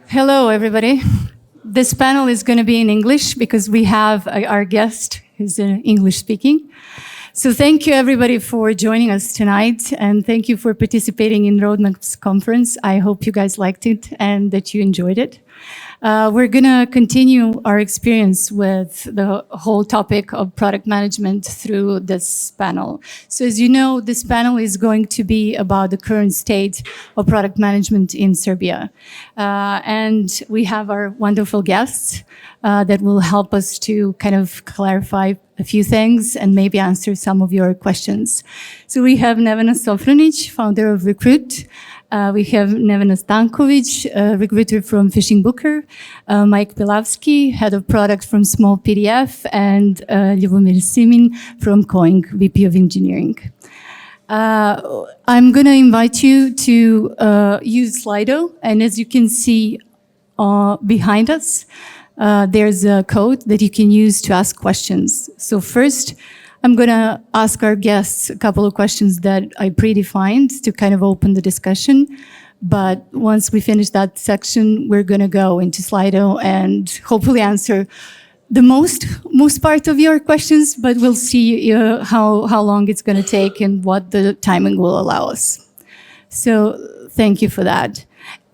Hello, everybody. This panel is going to be in English because we have our guest who's English speaking. So thank you, everybody, for joining us tonight, and thank you for participating in Roadmap's conference. I hope you guys liked it and that you enjoyed it. We're going to continue our experience with the whole topic of product management through this panel. So as you know, this panel is going to be about the current state of product management in Serbia. And we have our wonderful guests that will help us to kind of clarify a few things and maybe answer some of your questions. So we have Nevena Sofranić, founder of Recrooit. We have Nevena Stanković, recruiter from FishingBooker, Mike Pilawski, head of product from Small PDF, and Ljubomir Simin from COING, VP of engineering. I'm going to invite you to use Slido, and as you can see behind us, there's a code that you can use to ask questions. So first, I'm going to ask our guests a couple of questions that I predefined to kind of open the discussion. But once we finish that section, we're going to go into Slido and hopefully answer the most part of your questions, but we'll see how long it's going to take and what the timing will allow us. So thank you for that.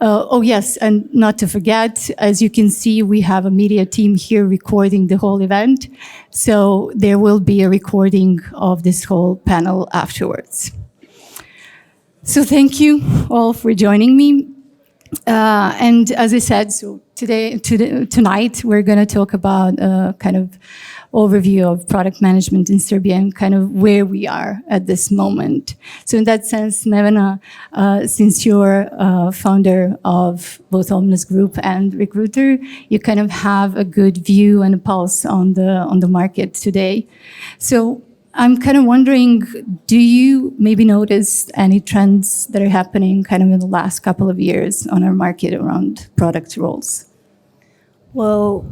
Oh yes, and not to forget, as you can see, we have a media team here recording the whole event. So there will be a recording of this whole panel afterwards. So thank you all for joining me. And as I said, so tonight, we're going to talk about kind of overview of product management in Serbia and kind of where we are at this moment. So in that sense, Nevena, since you're founder of both Omnes Group and Recruiter, you kind of have a good view and a pulse on the market today. So I'm kind of wondering, do you maybe notice any trends that are happening kind of in the last couple of years on our market around product roles? Well,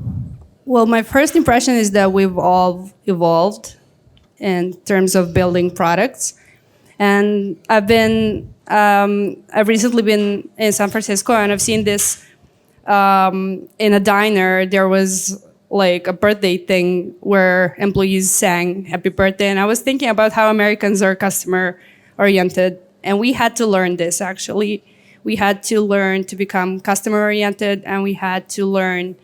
my first impression is that we've all evolved in terms of building products. And I've recently been in San Francisco, and I've seen this in a diner. There was like a birthday thing where employees sang happy birthday. And I was thinking about how Americans are customer oriented. And we had to learn this, actually. We had to learn to become customer oriented, and we had to learn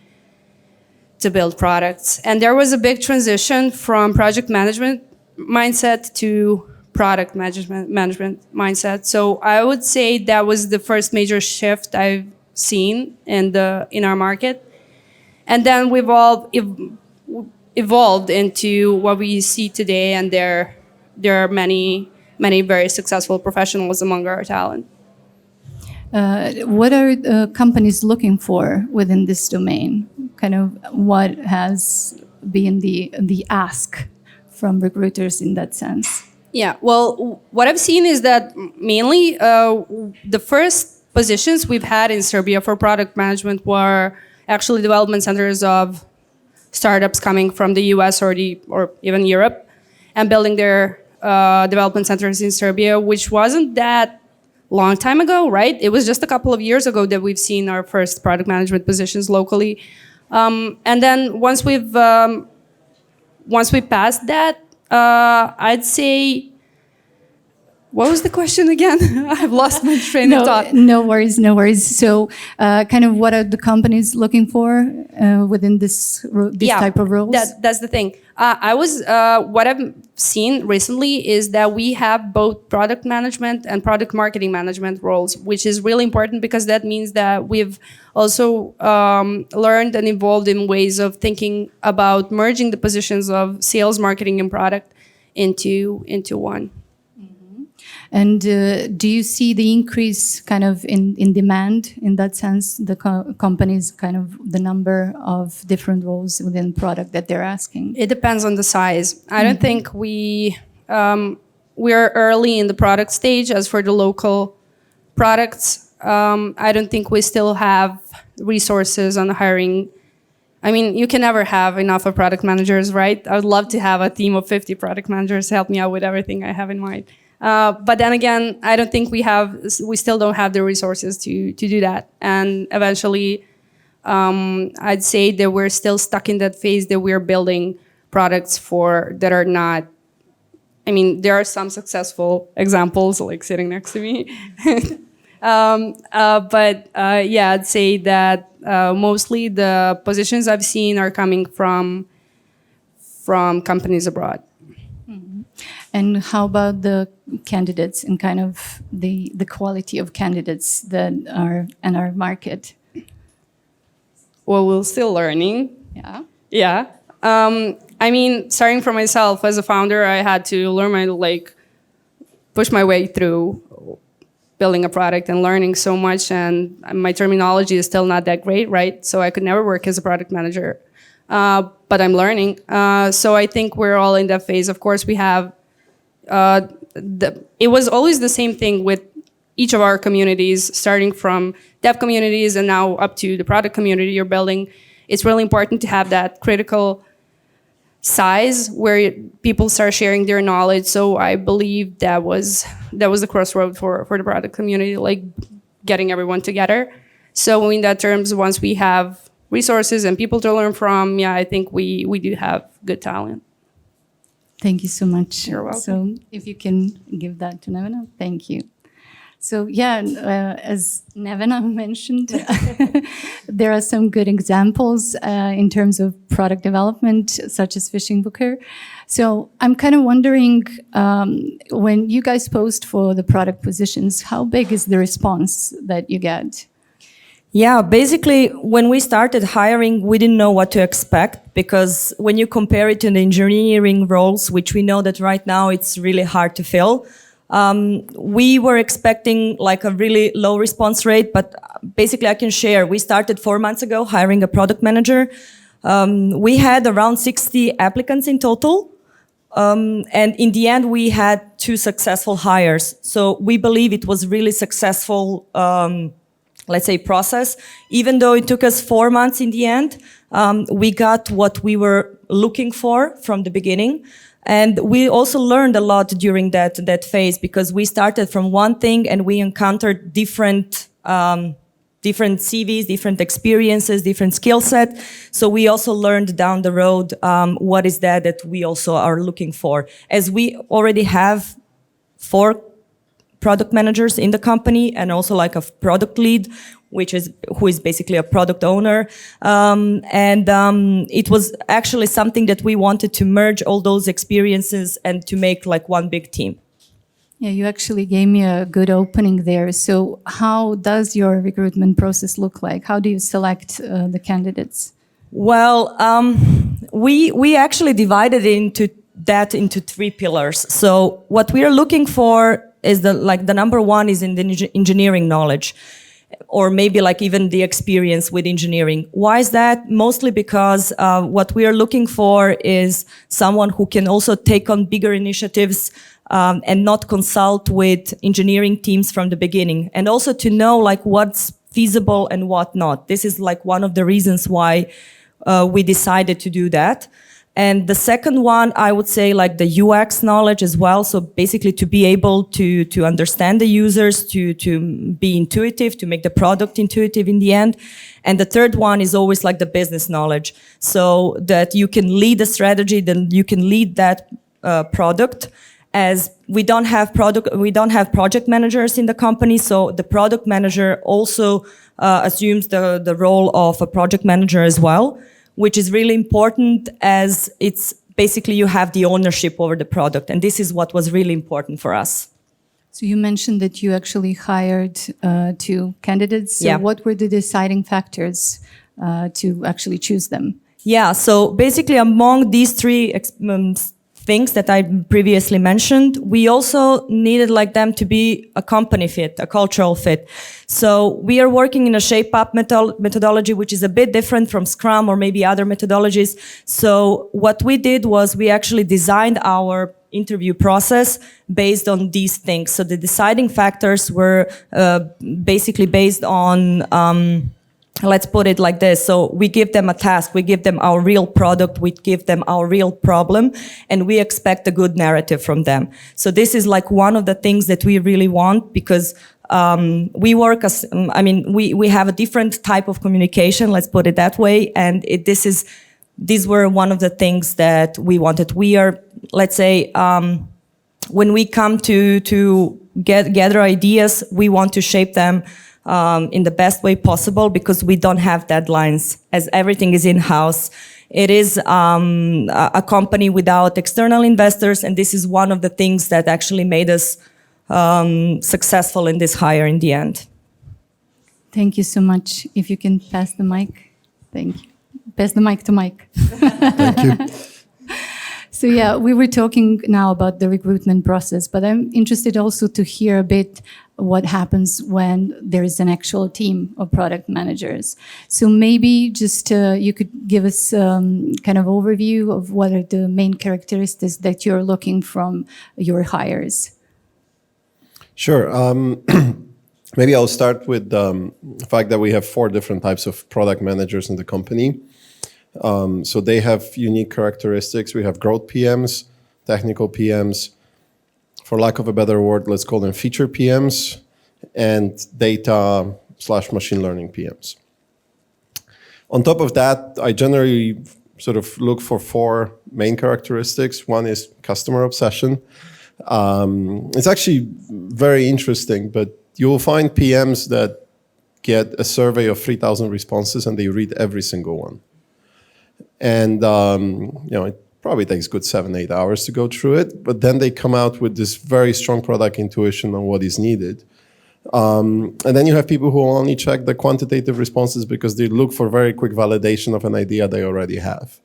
to build products. And there was a big transition from project management mindset to product management mindset. So I would say that was the first major shift I've seen in our market. And then we've all evolved into what we see today, and there are many very successful professionals among our talent. What are companies looking for within this domain? Kind of what has been the ask from recruiters in that sense? Yeah, well, what I've seen is that mainly the first positions we've had in Serbia for product management were actually development centers of startups coming from the US or even Europe and building their development centers in Serbia, which wasn't that long time ago, right? It was just a couple of years ago that we've seen our first product management positions locally. And then once we passed that, I'd say, what was the question again? I've lost my train of thought. No worries. So kind of what are the companies looking for within this type of roles? That's the thing. What I've seen recently is that we have both product management and product marketing management roles, which is really important because that means that we've also learned and evolved in ways of thinking about merging the positions of sales, marketing, and product into one. And do you see the increase kind of in demand in that sense, the companies kind of the number of different roles within product that they're asking? It depends on the size. I don't think we're early in the product stage. As for the local products, I don't think we still have resources on hiring. I mean, you can never have enough of product managers, right? I would love to have a team of 50 product managers help me out with everything I have in mind. But then again, I don't think we still don't have the resources to do that. And eventually, I'd say that we're still stuck in that phase that we're building products that are not, I mean, there are some successful examples like sitting next to me. But I'd say that mostly the positions I've seen are coming from companies abroad. And how about the candidates and kind of the quality of candidates that are in our market? Well, we're still learning. Yeah. Yeah. I mean, starting from myself as a founder, I had to learn push my way through building a product and learning so much. And my terminology is still not that great, right? So I could never work as a product manager. But I'm learning. So I think we're all in that phase. Of course, we have, it was always the same thing with each of our communities, starting from dev communities and now up to the product community you're building. It's really important to have that critical size where people start sharing their knowledge. So I believe that was the crossroad for the product community, like getting everyone together. So in that terms, once we have resources and people to learn from, I think we do have good talent. Thank you so much. You're welcome. So if you can give that to Nevena, thank you. So as Nevena mentioned, there are some good examples in terms of product development, such as FishingBooker. So I'm kind of wondering, when you guys post for the product positions, how big is the response that you get? Yeah, basically, when we started hiring, we didn't know what to expect, because when you compare it to the engineering roles, which we know that right now it's really hard to fill, we were expecting like a really low response rate, but basically I can share, we started 4 months ago hiring a product manager. We had around 60 applicants in total. And in the end, we had 2 successful hires. So we believe it was really successful, let's say, process. Even though it took us 4 months in the end, we got what we were looking for from the beginning. And we also learned a lot during that phase, because we started from one thing and we encountered different CVs, different experiences, different skill set. So we also learned down the road what is that we also are looking for. As we already have 4 product managers in the company and also like a product lead, who is basically a product owner. It was actually something that we wanted to merge all those experiences and to make like one big team. Yeah, you actually gave me a good opening there. So how does your recruitment process look like? How do you select the candidates? Well, we actually divided into 3 pillars. So what we are looking for is the number one is in the engineering knowledge, or maybe like even the experience with engineering. Why is that? Mostly because what we are looking for is someone who can also take on bigger initiatives and not consult with engineering teams from the beginning, and also to know like what's feasible and what not. This is like one of the reasons why we decided to do that. And the second one, I would say like the UX knowledge as well. So basically to be able to understand the users, to be intuitive, to make the product intuitive in the end. And the third one is always like the business knowledge, so that you can lead a strategy, then you can lead that product. As we don't have project managers in the company, so the product manager also assumes the role of a project manager as well, which is really important, as it's basically you have the ownership over the product. And this is what was really important for us. So you mentioned that you actually hired 2 candidates. So Yeah. what were the deciding factors to actually choose them? Yeah, so basically among these 3 things that I previously mentioned, we also needed like them to be a company fit, a cultural fit. So we are working in a shape-up methodology, which is a bit different from Scrum or maybe other methodologies. So what we did was we actually designed our interview process based on these things. So the deciding factors were basically based on let's put it like this. So we give them a task, we give them our real product, we give them our real problem, and we expect a good narrative from them. So this is like one of the things that we really want, because we work as, we have a different type of communication, let's put it that way. And these were one of the things that we wanted. We are, let's say, when we come to gather ideas, we want to shape them in the best way possible, because we don't have deadlines, as everything is in-house. It is a company without external investors, and this is one of the things that actually made us successful in this hire in the end. Thank you so much. If you can pass the mic. Thank you. Pass the mic to Mike. Thank you. So yeah, we were talking now about the recruitment process, but I'm interested also to hear a bit what happens when there is an actual team of product managers. So maybe just you could give us kind of overview of what are the main characteristics that you're looking from your hires. Sure. Maybe I'll start with the fact that we have 4 different types of product managers in the company. So they have unique characteristics. We have growth PMs, technical PMs, for lack of a better word, let's call them feature PMs, and data/machine learning PMs. On top of that, I generally sort of look for 4 main characteristics. One is customer obsession. It's actually very interesting, but you'll find PMs that get a survey of 3,000 responses and they read every single one. And it probably takes good 7-8 hours to go through it, but then they come out with this very strong product intuition on what is needed. And then you have people who only check the quantitative responses because they look for very quick validation of an idea they already have.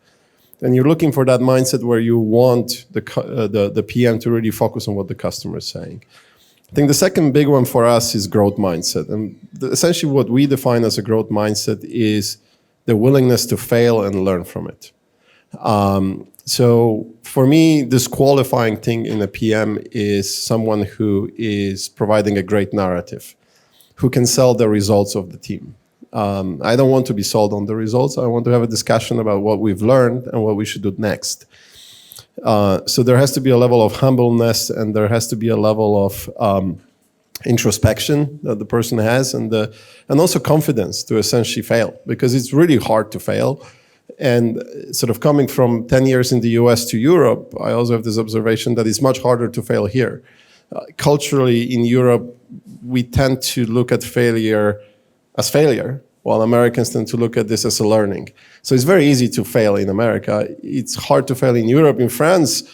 And you're looking for that mindset where you want the PM to really focus on what the customer is saying. I think the second big one for us is growth mindset. And essentially what we define as a growth mindset is the willingness to fail and learn from it. So for me, this qualifying thing in a PM is someone who is providing a great narrative, who can sell the results of the team. I don't want to be sold on the results. I want to have a discussion about what we've learned and what we should do next. So there has to be a level of humbleness, and there has to be a level of introspection that the person has, and also confidence to essentially fail, because it's really hard to fail. And sort of coming from 10 years in the US to Europe, I also have this observation that it's much harder to fail here. Culturally, in Europe, we tend to look at failure as failure, while Americans tend to look at this as a learning. So it's very easy to fail in America. It's hard to fail in Europe. In France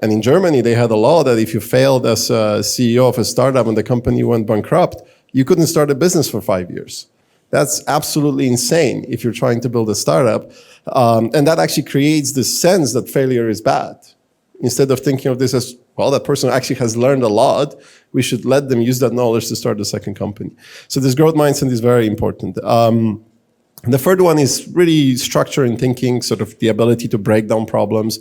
and in Germany, they had a law that if you failed as a CEO of a startup and the company went bankrupt, you couldn't start a business for 5 years. That's absolutely insane if you're trying to build a startup. And that actually creates this sense that failure is bad. Instead of thinking of this as, well, that person actually has learned a lot, we should let them use that knowledge to start a second company. So this growth mindset is very important. The third one is really structure and thinking, sort of the ability to break down problems.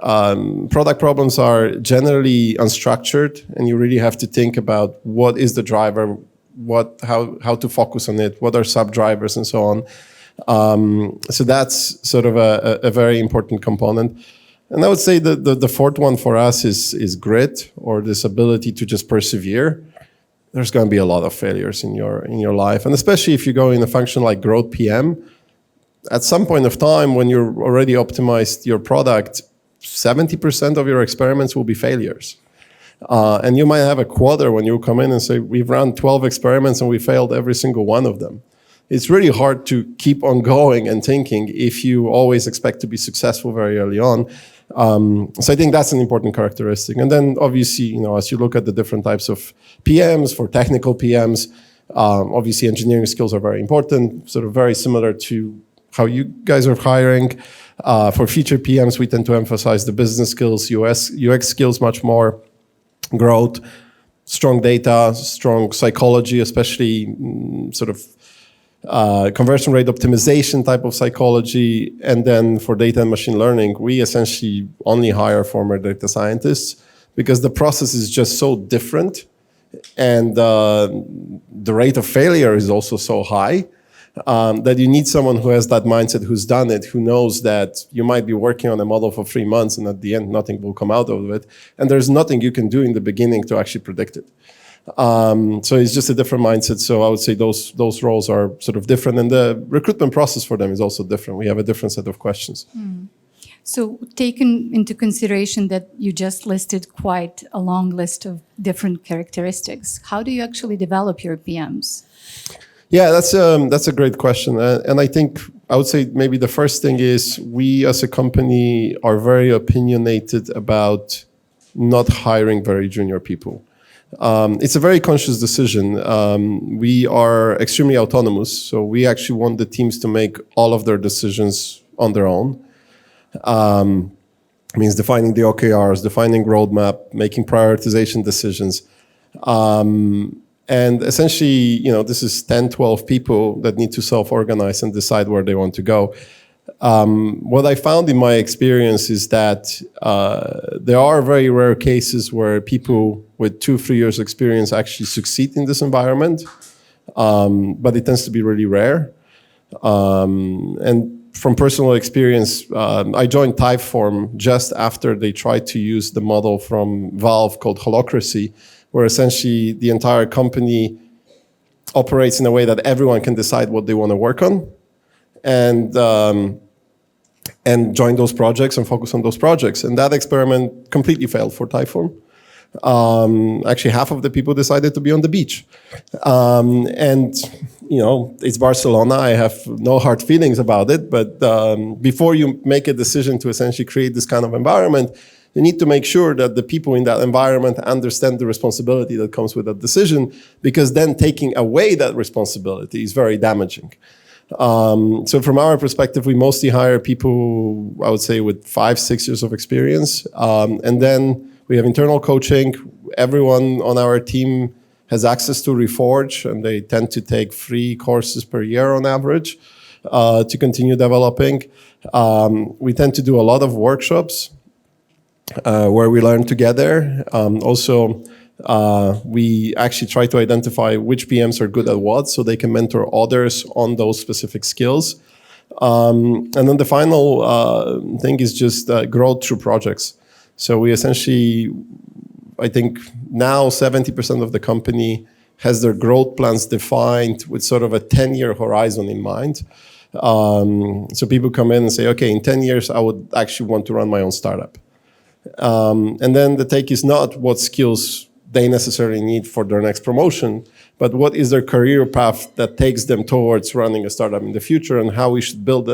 Product problems are generally unstructured, and you really have to think about what is the driver, how to focus on it, what are sub-drivers, and so on. So that's sort of a very important component. And I would say the fourth one for us is grit, or this ability to just persevere. There's going to be a lot of failures in your life, and especially if you go in a function like growth PM. At some point of time, when you're already optimized your product, 70% of your experiments will be failures. And you might have a quarter when you come in and say, we've run 12 experiments and we failed every single one of them. It's really hard to keep on going and thinking if you always expect to be successful very early on. So I think that's an important characteristic. And then obviously, as you look at the different types of PMs, for technical PMs, obviously engineering skills are very important, sort of very similar to how you guys are hiring. For feature PMs, we tend to emphasize the business skills, UX skills much more, growth, strong data, strong psychology, especially sort of conversion rate optimization type of psychology. And then for data and machine learning, we essentially only hire former data scientists because the process is just so different, and the rate of failure is also so high. that you need someone who has that mindset, who's done it, who knows that you might be working on a model for 3 months and at the end nothing will come out of it. And there's nothing you can do in the beginning to actually predict it. So it's just a different mindset. So I would say those roles are sort of different. And the recruitment process for them is also different. We have a different set of questions. So taken into consideration that you just listed quite a long list of different characteristics, how do you actually develop your PMs? Yeah, that's a great question. And I think I would say maybe the first thing is we as a company are very opinionated about not hiring very junior people. It's a very conscious decision. We are extremely autonomous, so we actually want the teams to make all of their decisions on their own. Means defining the OKRs, defining roadmap, making prioritization decisions. And essentially, this is 10, 12 people that need to self-organize and decide where they want to go. What I found in my experience is that there are very rare cases where people with 2-3 years experience actually succeed in this environment, but it tends to be really rare. And from personal experience, I joined Typeform just after they tried to use the model from Valve called Holacracy, where essentially the entire company operates in a way that everyone can decide what they want to work on, and join those projects and focus on those projects. And that experiment completely failed for Typeform. Actually, half of the people decided to be on the beach. And it's Barcelona. I have no hard feelings about it. But before you make a decision to essentially create this kind of environment, you need to make sure that the people in that environment understand the responsibility that comes with that decision, because then taking away that responsibility is very damaging. So from our perspective, we mostly hire people, I would say, with 5-6 years of experience. And then we have internal coaching. Everyone on our team has access to Reforge, and they tend to take 3 courses per year on average to continue developing. We tend to do a lot of workshops where we learn together. We actually try to identify which PMs are good at what, so they can mentor others on those specific skills. And then the final thing is just growth through projects. So we essentially, I think now 70% of the company has their growth plans defined with sort of a 10-year horizon in mind. So people come in and say, okay, in 10 years, I would actually want to run my own startup. And then the take is not what skills they necessarily need for their next promotion, but what is their career path that takes them towards running a startup in the future, and how we should build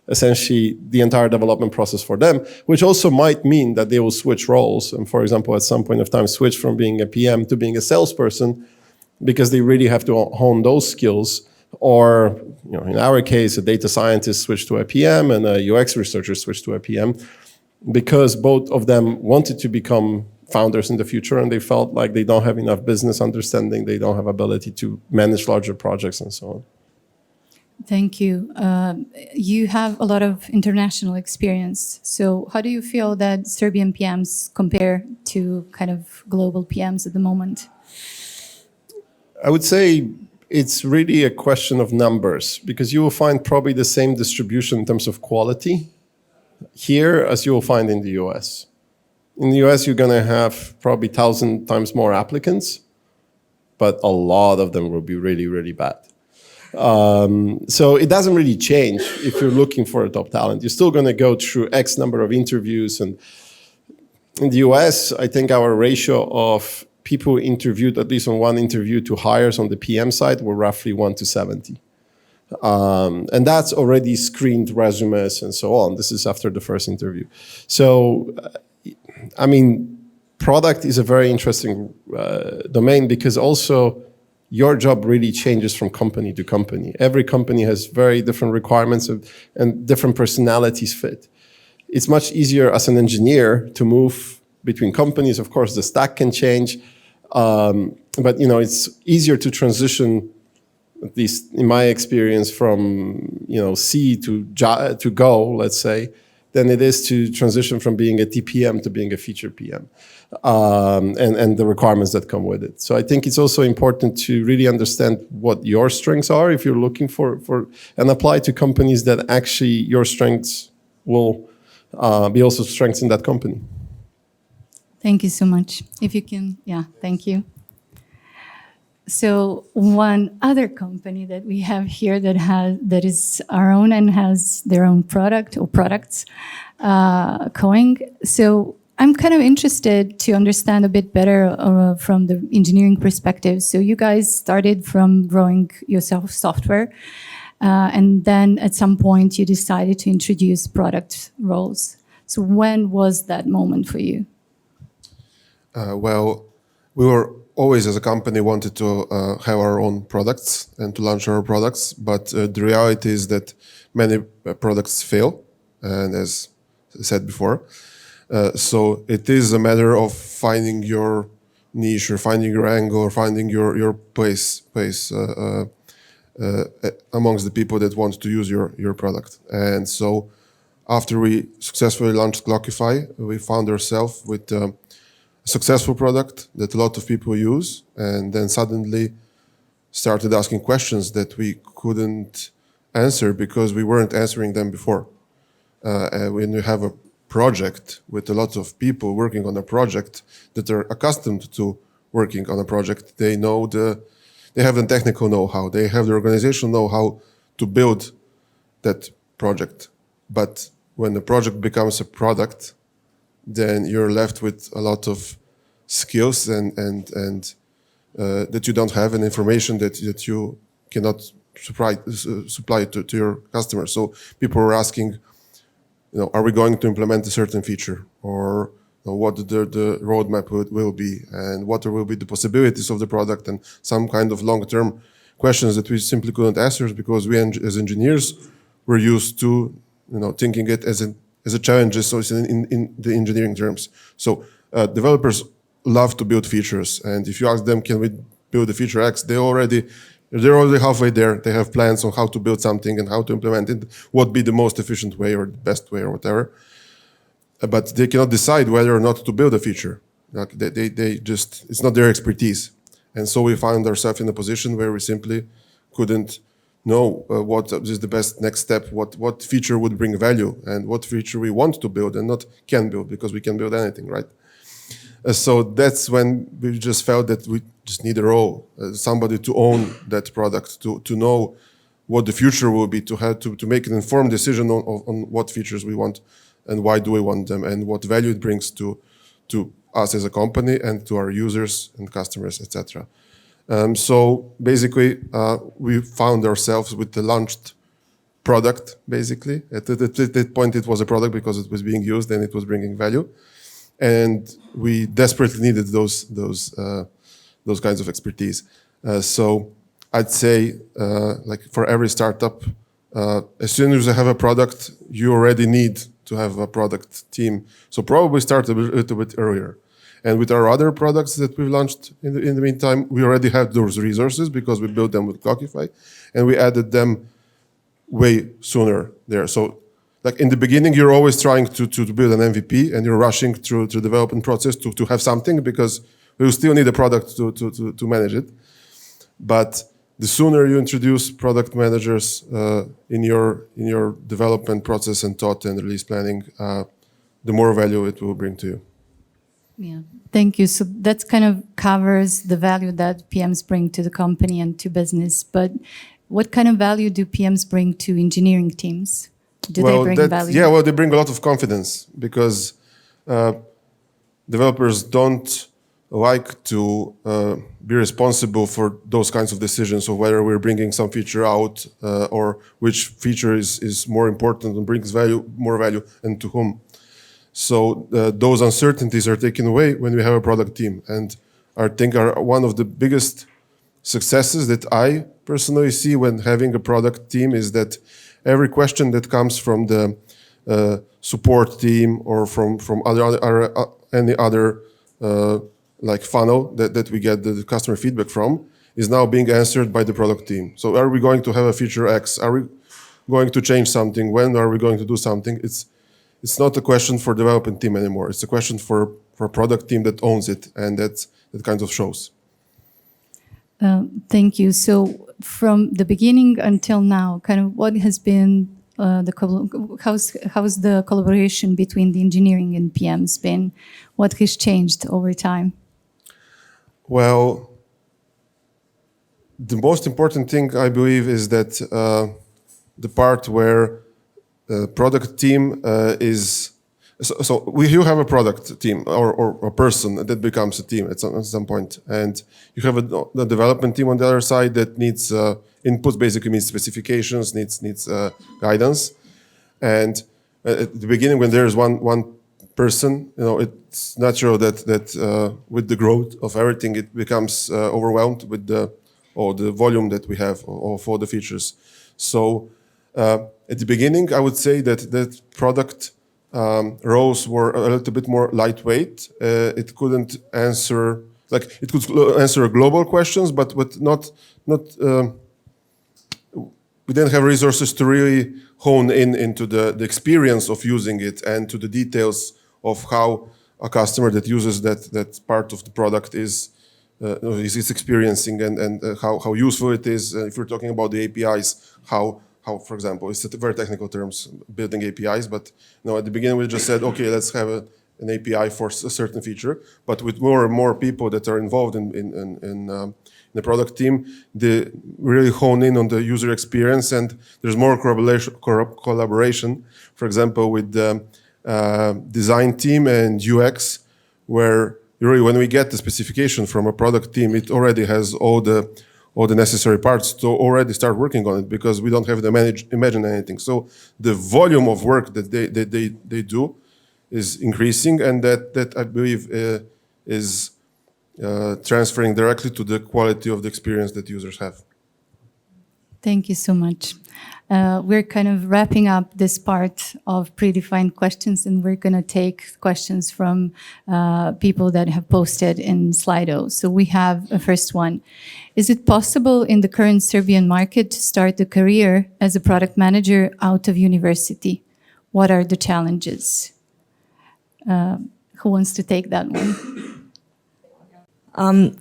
essentially the entire development process for them, which also might mean that they will switch roles. And for example, at some point of time, switch from being a PM to being a salesperson, because they really have to hone those skills. Or, in our case, a data scientist switched to a PM and a UX researcher switched to a PM, because both of them wanted to become founders in the future, and they felt like they don't have enough business understanding, they don't have ability to manage larger projects and so on. Thank you. You have a lot of international experience. So how do you feel that Serbian PMs compare to kind of global PMs at the moment? I would say it's really a question of numbers, because you will find probably the same distribution in terms of quality here as you will find in the US. In the US, you're going to have probably 1,000 times more applicants, but a lot of them will be really, really bad. So it doesn't really change if you're looking for a top talent. You're still going to go through X number of interviews. And in the US, I think our ratio of people interviewed at least on one interview to hires on the PM side were roughly 1 to 70. And that's already screened resumes and so on. This is after the first interview. So, product is a very interesting domain, because also your job really changes from company to company. Every company has very different requirements and different personalities fit. It's much easier as an engineer to move between companies. Of course, the stack can change, but it's easier to transition, at least in my experience, from C to Go, let's say, than it is to transition from being a TPM to being a feature PM, and the requirements that come with it. So I think it's also important to really understand what your strengths are if you're looking for and apply to companies that actually your strengths will be also strengths in that company. Thank you so much. If you can, yeah, thank you. So one other company that we have here that is our own and has their own product or products, COING. So I'm kind of interested to understand a bit better from the engineering perspective. So you guys started from growing yourself software, and then at some point you decided to introduce product roles. So when was that moment for you? Well, we were always, as a company, wanted to have our own products and to launch our products, but the reality is that many products fail, and as I said before, so it is a matter of finding your niche or finding your angle or finding your place amongst the people that want to use your product. And so after we successfully launched Clockify, we found ourselves with a successful product that a lot of people use, and then suddenly started asking questions that we couldn't answer because we weren't answering them before. When you have a project with a lot of people working on a project that are accustomed to working on a project, they have the technical know-how, they have the organizational know-how to build that project. But when the project becomes a product, then you're left with a lot of skills and that you don't have, and information that you cannot supply to your customers. So people are asking, are we going to implement a certain feature, or what the roadmap will be, and what will be the possibilities of the product, and some kind of long-term questions that we simply couldn't answer because we, as engineers, were used to thinking it as a challenge, so it's in the engineering terms. So developers love to build features, and if you ask them, can we build a feature X, they're already halfway there. They have plans on how to build something and how to implement it, what be the most efficient way or the best way or whatever. But they cannot decide whether or not to build a feature. They just, it's not their expertise. And so we found ourselves in a position where we simply couldn't know what is the best next step, what feature would bring value, and what feature we want to build and not can build, because we can build anything, right? So that's when we just felt that we just need a role, somebody to own that product, to know what the future will be, to have to make an informed decision on what features we want and why do we want them and what value it brings to us as a company and to our users and customers, etc. So basically, we found ourselves with the launched product. Basically, at that point, it was a product because it was being used and it was bringing value, and we desperately needed those kinds of expertise. So I'd say, like for every startup, as soon as you have a product, you already need to have a product team. So probably start a little bit earlier. And with our other products that we've launched in the meantime, we already have those resources because we built them with Clockify, and we added them way sooner there. So like in the beginning, you're always trying to build an MVP, and you're rushing through the development process to have something, because we will still need a product to manage it. But the sooner you introduce product managers in your development process and thought and release planning, the more value it will bring to you. Yeah, thank you. So that kind of covers the value that PMs bring to the company and to business. But what kind of value do PMs bring to engineering teams? Do they bring value? Yeah, well, they bring a lot of confidence, because developers don't like to be responsible for those kinds of decisions of whether we're bringing some feature out or which feature is more important and brings more value, and to whom. So those uncertainties are taken away when we have a product team, and I think are one of the biggest successes that I personally see when having a product team is that every question that comes from the support team or from any other like funnel that we get the customer feedback from is now being answered by the product team. So are we going to have a feature X? Are we going to change something? When are we going to do something? it's not a question for development team anymore. It's a question for a product team that owns it, and that kind of shows. Thank you. So from the beginning until now, kind of what has been how's the collaboration between the engineering and PMs been? What has changed over time? Well, the most important thing, I believe, is that the part where the product team is... So you have a product team or a person that becomes a team at some point. And you have the development team on the other side that needs inputs, basically needs specifications, needs guidance. And at the beginning, when there's one person, it's natural that with the growth of everything, it becomes overwhelmed with the volume that we have of all the features. So at the beginning, I would say that product roles were a little bit more lightweight. It couldn't answer, it could answer global questions, but not. We didn't have resources to really hone into the experience of using it and to the details of how a customer that uses that part of the product is experiencing and how useful it is. If we're talking about the APIs, how, for example, it's very technical terms, building APIs, but at the beginning we just said, okay, let's have an API for a certain feature. But with more and more people that are involved in the product team, they really hone in on the user experience, and there's more collaboration. For example, with the design team and UX, where really when we get the specification from a product team, it already has all the necessary parts to already start working on it, because we don't have to imagine anything. So the volume of work that they do is increasing, and that I believe is transferring directly to the quality of the experience that users have. Thank you so much. We're kind of wrapping up this part of predefined questions, and we're going to take questions from people that have posted in Slido. So we have a first one. Is it possible in the current Serbian market to start a career as a product manager out of university? What are the challenges? Who wants to take that one?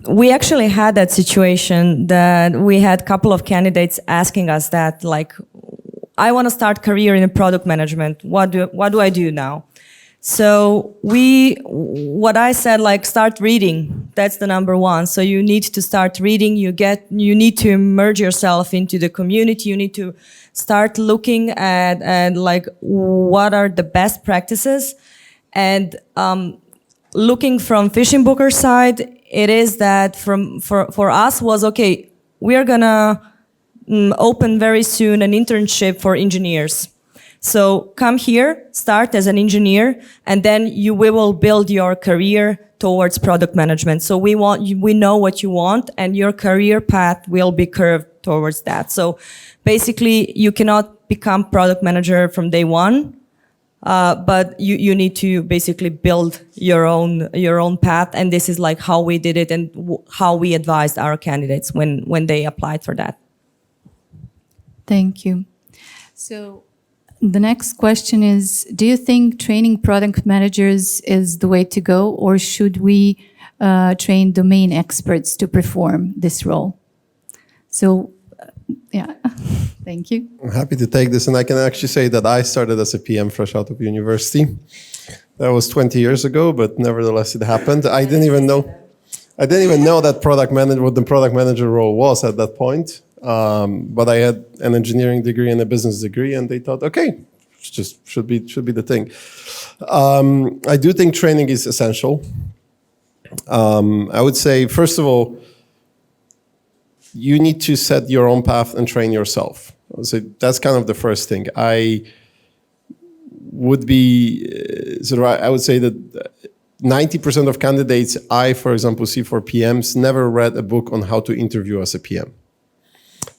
We actually had that situation that we had a couple of candidates asking us that, like, I want to start career in product management. What do I do now? So what I said, like, start reading. That's the number one. So you need to start reading. You need to immerse yourself into the community. You need to start looking at like, what are the best practices, and looking from FishingBooker side, it is that for us was, okay, we are gonna open very soon an internship for engineers. So come here, start as an engineer, and then we will build your career towards product management. So we know what you want, and your career path will be curved towards that. So basically, you cannot become product manager from day one. But you need to basically build your own path, and this is like how we did it and how we advised our candidates when they applied for that. Thank you. So the next question is, do you think training product managers is the way to go, or should we train domain experts to perform this role? So, yeah. Thank you. I'm happy to take this, and I can actually say that I started as a PM fresh out of university. That was 20 years ago, but nevertheless it happened. I didn't even know that what the product manager role was at that point. But I had an engineering degree and a business degree, and they thought, okay, just should be the thing. I do think training is essential. I would say, first of all, you need to set your own path and train yourself. So that's kind of the first thing. I would say that 90% of candidates I, for example, see for PMs never read a book on how to interview as a PM.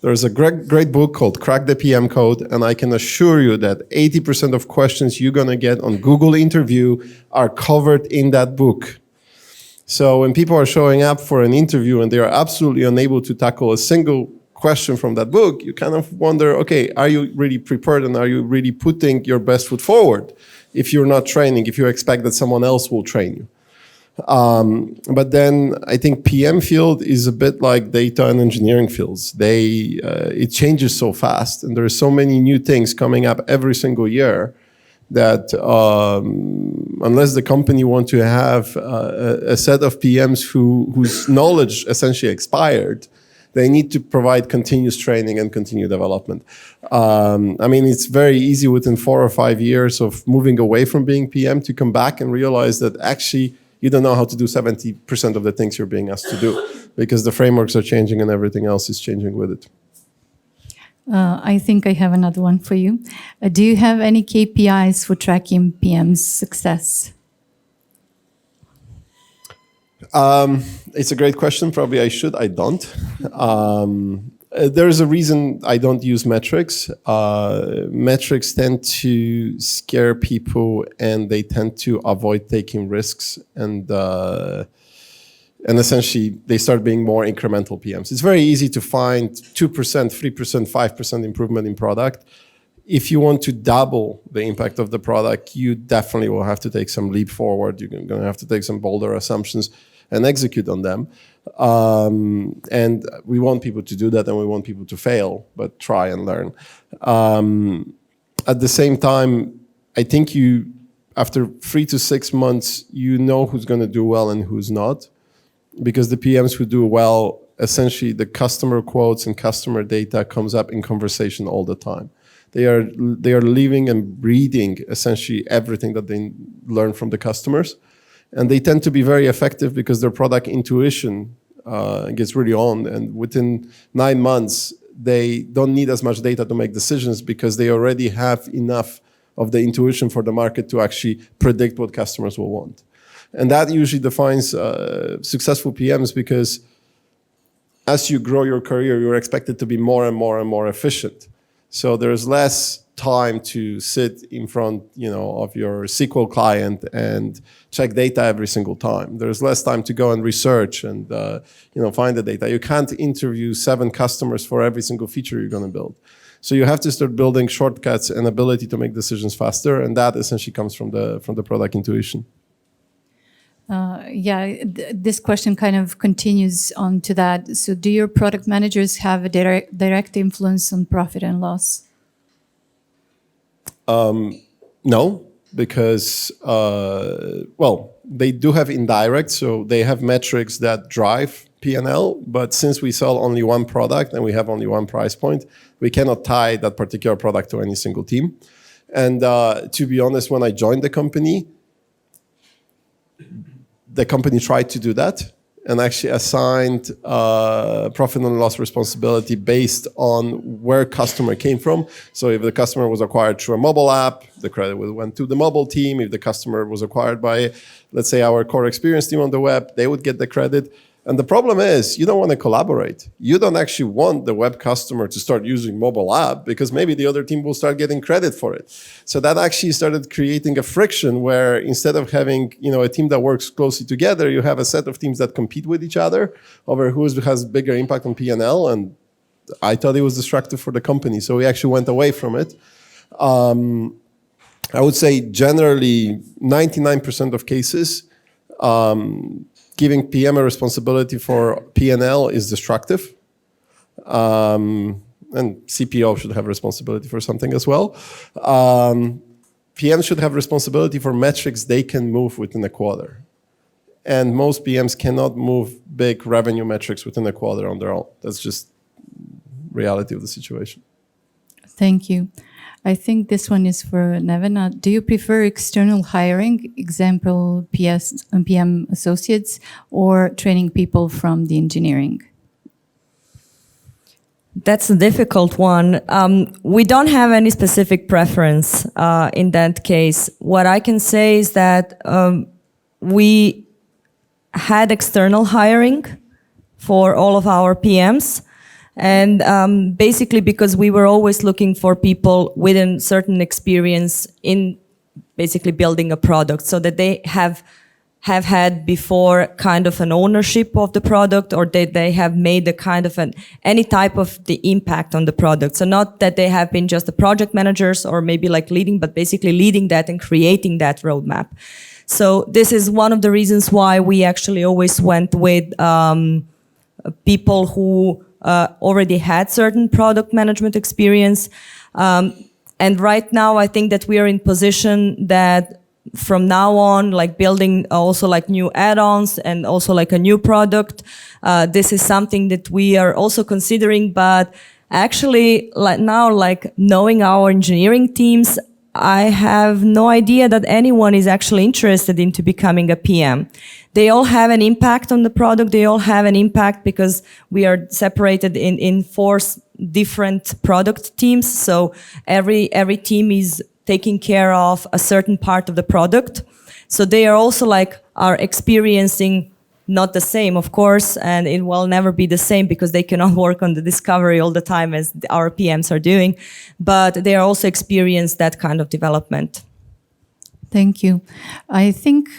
There's a great book called Crack the PM Code, and I can assure you that 80% of questions you're going to get on Google interview are covered in that book. So when people are showing up for an interview and they are absolutely unable to tackle a single question from that book, you kind of wonder, okay, are you really prepared, and are you really putting your best foot forward? if you're not training, if you expect that someone else will train you. But then I think PM field is a bit like data and engineering fields. It changes so fast, and there are so many new things coming up every single year that unless the company want to have a set of PMs whose knowledge essentially expired, they need to provide continuous training and continued development. I mean, it's very easy within 4 or 5 years of moving away from being PM to come back and realize that actually you don't know how to do 70% of the things you're being asked to do because the frameworks are changing and everything else is changing with it. I think I have another one for you. Do you have any KPIs for tracking PM's success? It's a great question. Probably I should. I don't. There's a reason I don't use metrics. Metrics tend to scare people, and they tend to avoid taking risks, and essentially they start being more incremental PMs. It's very easy to find 2%, 3%, 5% improvement in product. If you want to double the impact of the product, you definitely will have to take some leap forward. You're going to have to take some bolder assumptions and execute on them. And we want people to do that, and we want people to fail, but try and learn. At the same time, I think after 3 to 6 months, you know who's going to do well and who's not, because the PMs who do well, essentially the customer quotes and customer data comes up in conversation all the time. They are living and breathing essentially everything that they learn from the customers. And they tend to be very effective because their product intuition gets really on. And within 9 months, they don't need as much data to make decisions because they already have enough of the intuition for the market to actually predict what customers will want. And that usually defines successful PMs, because as you grow your career, you're expected to be more and more and more efficient. So there's less time to sit in front, of your SQL client and check data every single time. There's less time to go and research and find the data. You can't interview 7 customers for every single feature you're going to build. So you have to start building shortcuts and ability to make decisions faster, and that essentially comes from the product intuition. This question kind of continues on to that. So do your product managers have a direct influence on profit and loss? No, because, they do have indirect, so they have metrics that drive P&L, but since we sell only one product and we have only one price point, we cannot tie that particular product to any single team. And to be honest, when I joined the company tried to do that and actually assigned profit and loss responsibility based on where customer came from. So if the customer was acquired through a mobile app, the credit went to the mobile team. If the customer was acquired by, let's say, our core experience team on the web, they would get the credit. And the problem is, you don't want to collaborate. You don't actually want the web customer to start using mobile app because maybe the other team will start getting credit for it. So that actually started creating a friction where instead of having, a team that works closely together, you have a set of teams that compete with each other over who has bigger impact on P&L. And I thought it was destructive for the company. So we actually went away from it. I would say generally 99% of cases, giving PM a responsibility for P&L is destructive. And CPO should have responsibility for something as well. PM should have responsibility for metrics they can move within a quarter. And most PMs cannot move big revenue metrics within a quarter on their own. That's just reality of the situation. Thank you. I think this one is for Nevena. Do you prefer external hiring, example PS and PM associates, or training people from the engineering? That's a difficult one. We don't have any specific preference in that case. What I can say is that we had external hiring for all of our PMs. And basically because we were always looking for people with a certain experience in basically building a product so that they have have had before kind of an ownership of the product, or that they have made a kind of any type of the impact on the product. So not that they have been just the project managers or maybe like leading, but basically leading that and creating that roadmap. So this is one of the reasons why we actually always went with people who already had certain product management experience. And right now, I think that we are in position that from now on, like building also like new add-ons and also like a new product, this is something that we are also considering. But actually, like now, like knowing our engineering teams, I have no idea that anyone is actually interested into becoming a PM. They all have an impact on the product. They all have an impact because we are separated in 4 different product teams. So every team is taking care of a certain part of the product. So they are also like are experiencing not the same, of course, and it will never be the same because they cannot work on the discovery all the time as our PMs are doing, but they are also experience that kind of development. Thank you. I think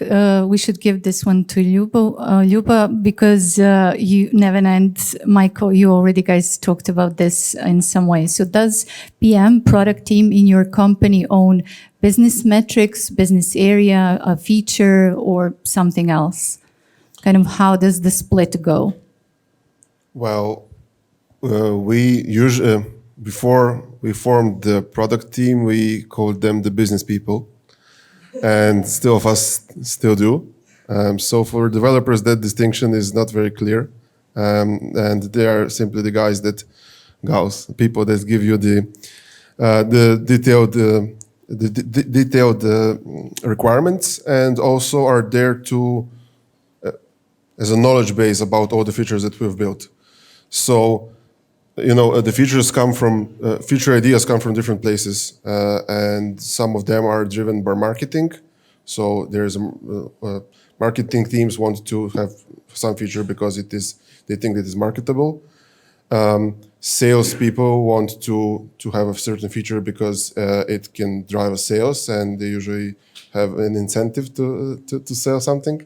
we should give this one to Ljuba, because you, Nevena and Michael, you already guys talked about this in some way. So does PM, product team in your company own business metrics, business area, a feature, or something else? Kind of how does the split go? Well, we usually, before we formed the product team, we called them the business people. And still of us still do. So for developers, that distinction is not very clear. And they are simply the guys people that give you the detailed requirements, and also are there to as a knowledge base about all the features that we've built. So, the features feature ideas come from different places, and some of them are driven by marketing. So there's marketing teams want to have some feature because they think it is marketable. Sales people want to have a certain feature because it can drive a sales, and they usually have an incentive to sell something.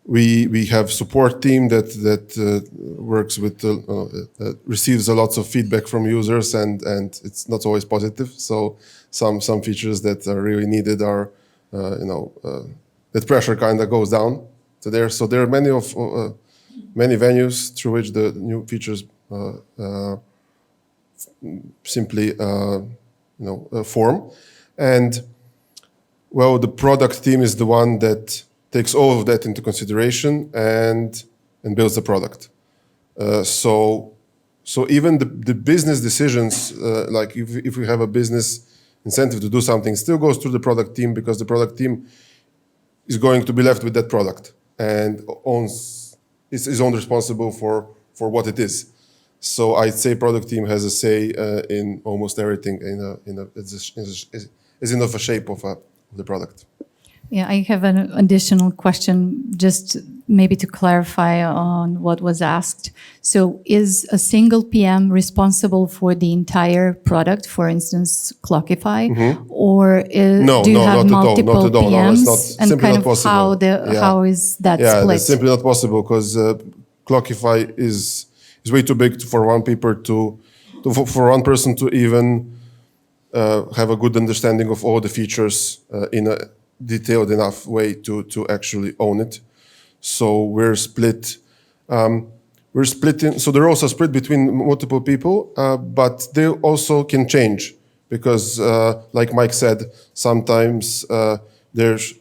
We have support team that works with receives a lot of feedback from users, and it's not always positive. So some features that are really needed are that pressure kind of goes down. So there are many venues through which the new features simply form. And well, the product team is the one that takes all of that into consideration and builds the product. So even the business decisions, like if we have a business incentive to do something, still goes through the product team, because the product team is going to be left with that product and is only responsible for what it is. So I'd say product team has a say in almost everything is enough a shape of the product. Yeah, I have an additional question, just maybe to clarify on what was asked. So is a single PM responsible for the entire product, for instance, Clockify? Mm-hmm. Or do you have multiple PMs? No, it's not kind of possible. How is that split? Yeah, it's simply not possible, because Clockify is way too big for for one person to even have a good understanding of all the features in a detailed enough way to actually own it. So we're split. So they're also split between multiple people, but they also can change, because, like Mike said, sometimes there's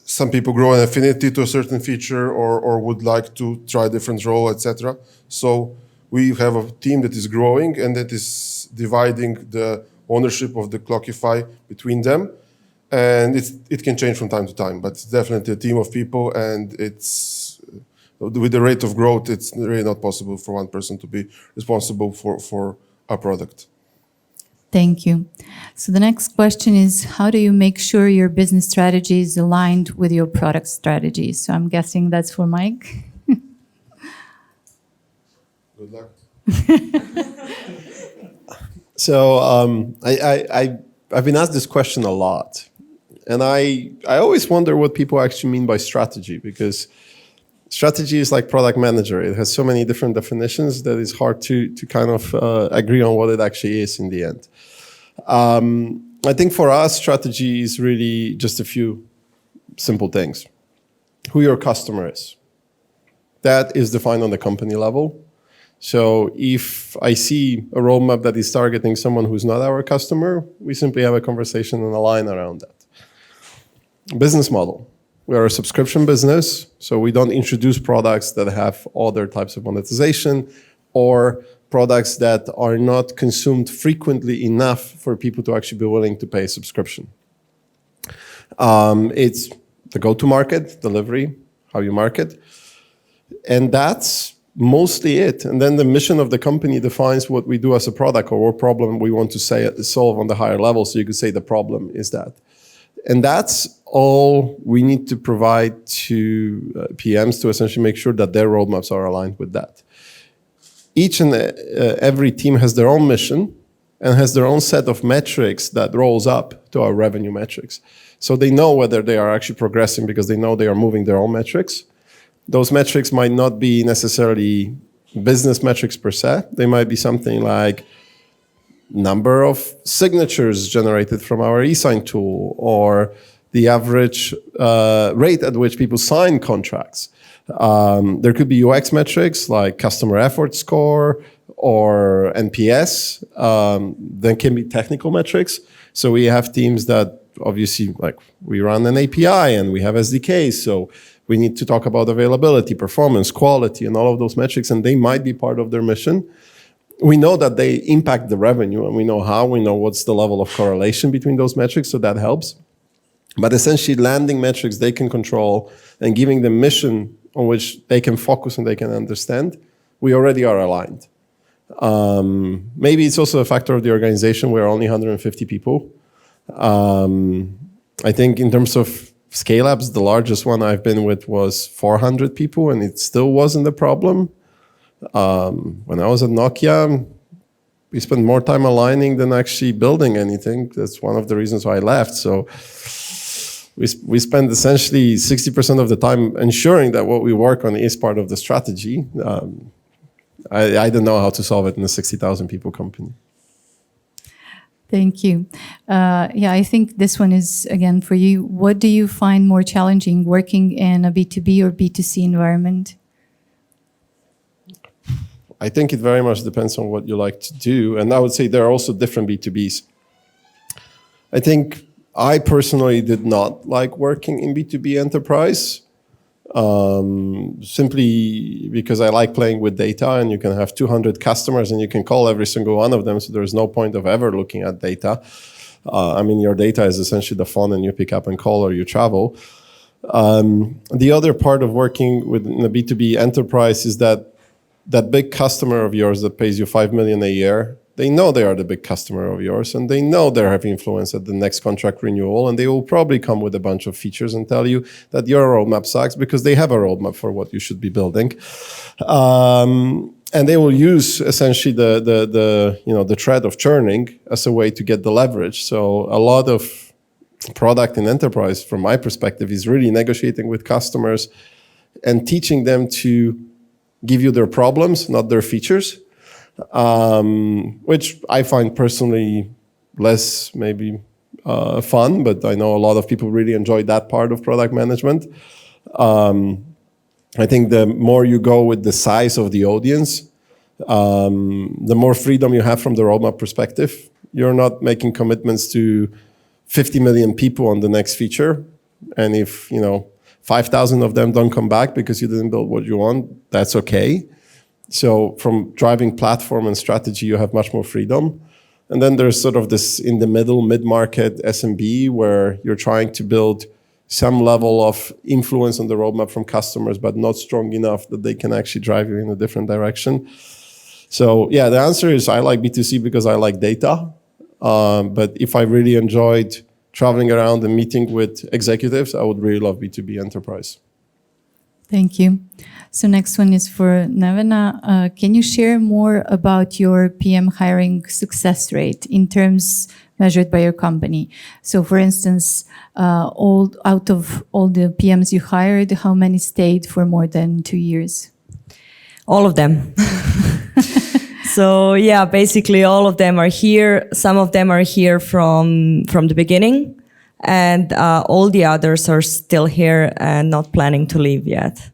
some people grow an affinity to a certain feature or would like to try a different role, etc. So we have a team that is growing and that is dividing the ownership of the Clockify between them. And it can change from time to time, but it's definitely a team of people, and it's with the rate of growth, it's really not possible for one person to be responsible for a product. Thank you. So the next question is, how do you make sure your business strategy is aligned with your product strategy? So I'm guessing that's for Mike. Good luck. So I've been asked this question a lot. And I always wonder what people actually mean by strategy, because strategy is like product manager. It has so many different definitions that it's hard to kind of agree on what it actually is in the end. I think for us, strategy is really just a few simple things. Who your customer is. That is defined on the company level. So if I see a roadmap that is targeting someone who's not our customer, we simply have a conversation and align around that. Business model. We are a subscription business, so we don't introduce products that have other types of monetization or products that are not consumed frequently enough for people to actually be willing to pay a subscription. It's the go-to-market, delivery, how you market, and that's mostly it. And then the mission of the company defines what we do as a product or what problem we want to solve on the higher level. So you could say the problem is that. And that's all we need to provide to PMs to essentially make sure that their roadmaps are aligned with that. Each and every team has their own mission and has their own set of metrics that rolls up to our revenue metrics. So they know whether they are actually progressing because they know they are moving their own metrics. Those metrics might not be necessarily business metrics per se. They might be something like number of signatures generated from our e-sign tool or the average rate at which people sign contracts. There could be UX metrics like customer effort score or NPS. Then can be technical metrics. So we have teams that obviously, like, we run an API and we have SDKs. So we need to talk about availability, performance, quality, and all of those metrics, and they might be part of their mission. We know that they impact the revenue, and we know how, we know what's the level of correlation between those metrics, so that helps. But essentially, landing metrics they can control and giving them mission on which they can focus and they can understand, we already are aligned. Maybe it's also a factor of the organization. We're only 150 people. I think in terms of scale-ups, the largest one I've been with was 400 people, and it still wasn't a problem. When I was at Nokia, we spent more time aligning than actually building anything. That's one of the reasons why I left. So we spend essentially 60% of the time ensuring that what we work on is part of the strategy. I don't know how to solve it in a 60,000 people company. Thank you. Yeah, I think this one is, again, for you. What do you find more challenging, working in a B2B or B2C environment? I think it very much depends on what you like to do. And I would say there are also different B2Bs. I think I personally did not like working in B2B enterprise, simply because I like playing with data, and you can have 200 customers and you can call every single one of them. So there's no point of ever looking at data. I mean, your data is essentially the phone and you pick up and call or you travel. The other part of working within a B2B enterprise is that big customer of yours that pays you $5 million a year, they know they are the big customer of yours, and they know they have influence at the next contract renewal, and they will probably come with a bunch of features and tell you that your roadmap sucks because they have a roadmap for what you should be building. And they will use essentially the thread of churning as a way to get the leverage. So a lot of product in enterprise, from my perspective, is really negotiating with customers and teaching them to give you their problems, not their features, which I find personally less maybe fun, but I know a lot of people really enjoy that part of product management. I think the more you go with the size of the audience, the more freedom you have from the roadmap perspective. You're not making commitments to 50 million people on the next feature. And if, 5,000 of them don't come back because you didn't build what you want, that's okay. So from driving platform and strategy, you have much more freedom. And then there's sort of this in the middle, mid-market SMB, where you're trying to build some level of influence on the roadmap from customers, but not strong enough that they can actually drive you in a different direction. So yeah, the answer is I like B2C because I like data. But if I really enjoyed traveling around and meeting with executives, I would really love B2B enterprise. Thank you. So next one is for Nevena. Can you share more about your PM hiring success rate in terms measured by your company. So for instance, out of all the PMs you hired, how many stayed for more than 2 years? All of them. So yeah, basically all of them are here. Some of them are here from the beginning, and all the others are still here and not planning to leave yet.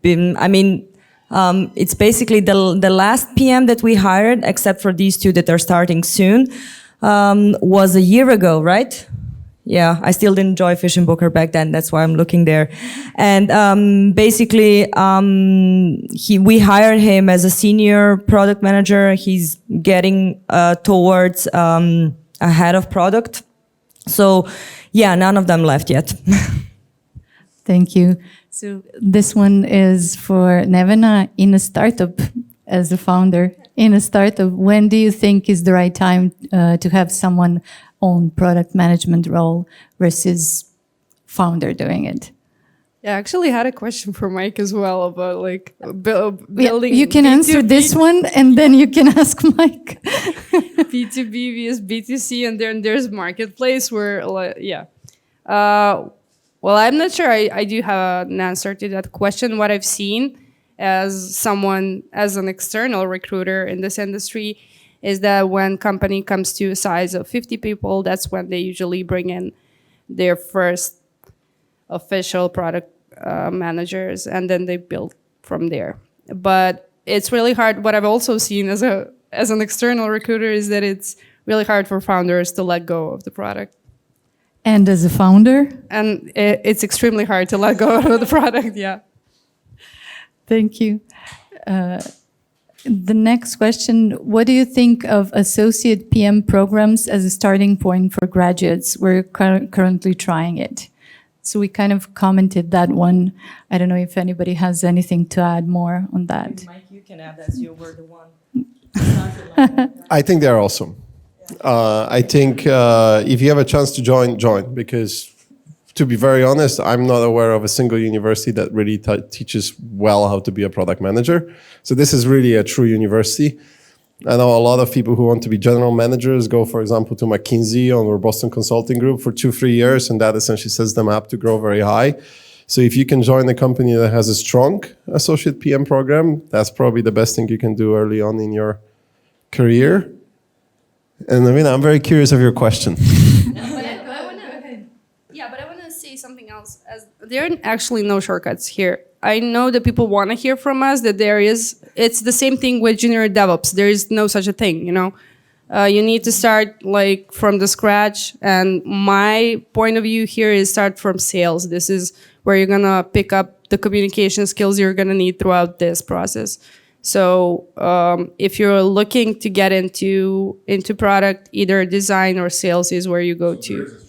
It's basically the last PM that we hired, except for these two that are starting soon, was a year ago, right? Yeah, I still didn't join FishingBooker back then. That's why I'm looking there. And basically, we hired him as a senior product manager. He's getting towards a head of product. So yeah, none of them left yet. Thank you. So this one is for Nevena. In a startup, as a founder, in a startup, when do you think is the right time to have someone own product management role versus founder doing it? Yeah, I actually had a question for Mike as well about like building. You can answer this one and then you can ask Mike. B2B vs B2C, and then there's marketplace where, yeah. Well, I'm not sure I do have an answer to that question. What I've seen as an external recruiter in this industry is that when company comes to a size of 50 people, that's when they usually bring in their first official product managers, and then they build from there. But it's really hard. What I've also seen as an external recruiter is that it's really hard for founders to let go of the product. And as a founder? And it's extremely hard to let go of the product, yeah. Thank you. The next question, what do you think of associate PM programs as a starting point for graduates? We're currently trying it. So we kind of commented that one. I don't know if anybody has anything to add more on that. Mike, you can add as you were the one. I think they're awesome. I think if you have a chance to join, because to be very honest, I'm not aware of a single university that really teaches well how to be a product manager. So this is really a true university. I know a lot of people who want to be general managers go, for example, to McKinsey or Boston Consulting Group for 2-3 years, and that essentially sets them up to grow very high. So if you can join a company that has a strong associate PM program, that's probably the best thing you can do early on in your career. And Nevena, I'm very curious of your question. But I want to say something else. As there are actually no shortcuts here. I know that people want to hear from us that it's the same thing with junior DevOps. There is no such a thing, you know. You need to start like from the scratch. And my point of view here is start from sales. This is where you're going to pick up the communication skills you're going to need throughout this process. So if you're looking to get into product, either design or sales is where you go to.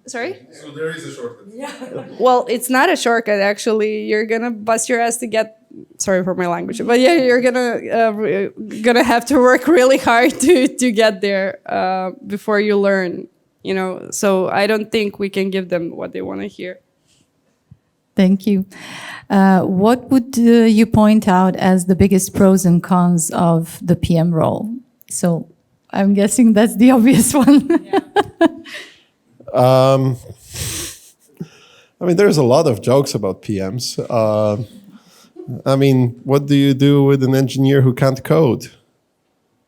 Sorry? So there is a shortcut. Yeah. Well, it's not a shortcut, actually. You're going to bust your ass to get, sorry for my language, but yeah, you're gonna have to work really hard to get there before you learn, you know. So I don't think we can give them what they want to hear. Thank you. What would you point out as the biggest pros and cons of the PM role? So I'm guessing that's the obvious one. Yeah. I mean, there's a lot of jokes about PMs. I mean, what do you do with an engineer who can't code?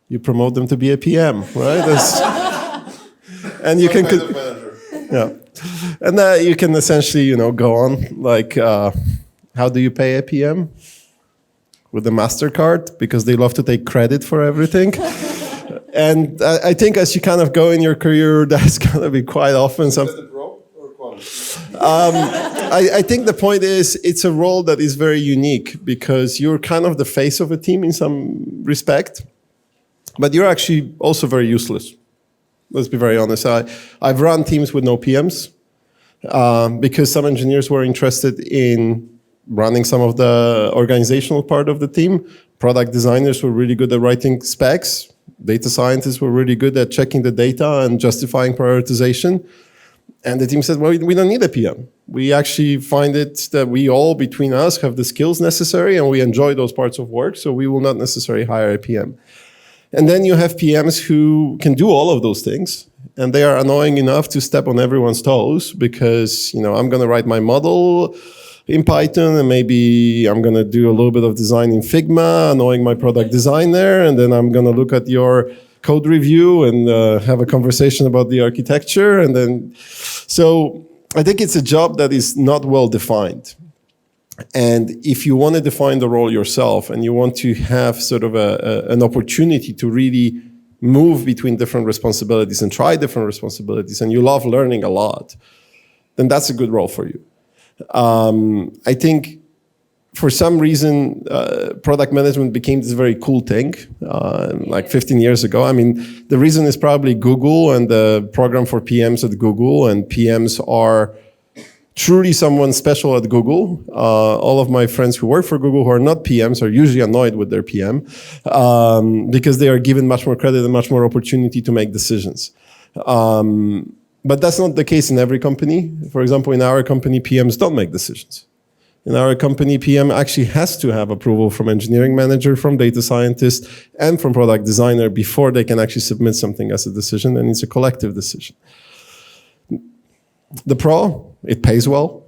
You promote them to be a PM, right? And you can, yeah, and you can essentially, you know, go on like, how do you pay a PM? With a MasterCard, because they love to take credit for everything. And I think as you kind of go in your career, that's going to be quite often something. I think the point is it's a role that is very unique because you're kind of the face of a team in some respect, but you're actually also very useless. Let's be very honest. I've run teams with no PMs because some engineers were interested in running some of the organizational part of the team. Product designers were really good at writing specs. Data scientists were really good at checking the data and justifying prioritization. And the team said, well, we don't need a PM. We actually find it that we all, between us, have the skills necessary and we enjoy those parts of work, so we will not necessarily hire a PM. And then you have PMs who can do all of those things, and they are annoying enough to step on everyone's toes because, I'm going to write my model in Python, and maybe I'm going to do a little bit of design in Figma, annoying my product designer, and then I'm going to look at your code review and have a conversation about the architecture. And then, so I think it's a job that is not well defined. And if you want to define the role yourself and you want to have sort of an opportunity to really move between different responsibilities and try different responsibilities, and you love learning a lot, then that's a good role for you. I think for some reason, product management became this very cool thing, like 15 years ago. I mean, the reason is probably Google and the program for PMs at Google, and PMs are truly someone special at Google. All of my friends who work for Google who are not PMs are usually annoyed with their PM because they are given much more credit and much more opportunity to make decisions. But that's not the case in every company. For example, in our company, PMs don't make decisions. In our company, PM actually has to have approval from engineering manager, from data scientist, and from product designer before they can actually submit something as a decision, and it's a collective decision. The pro, it pays well.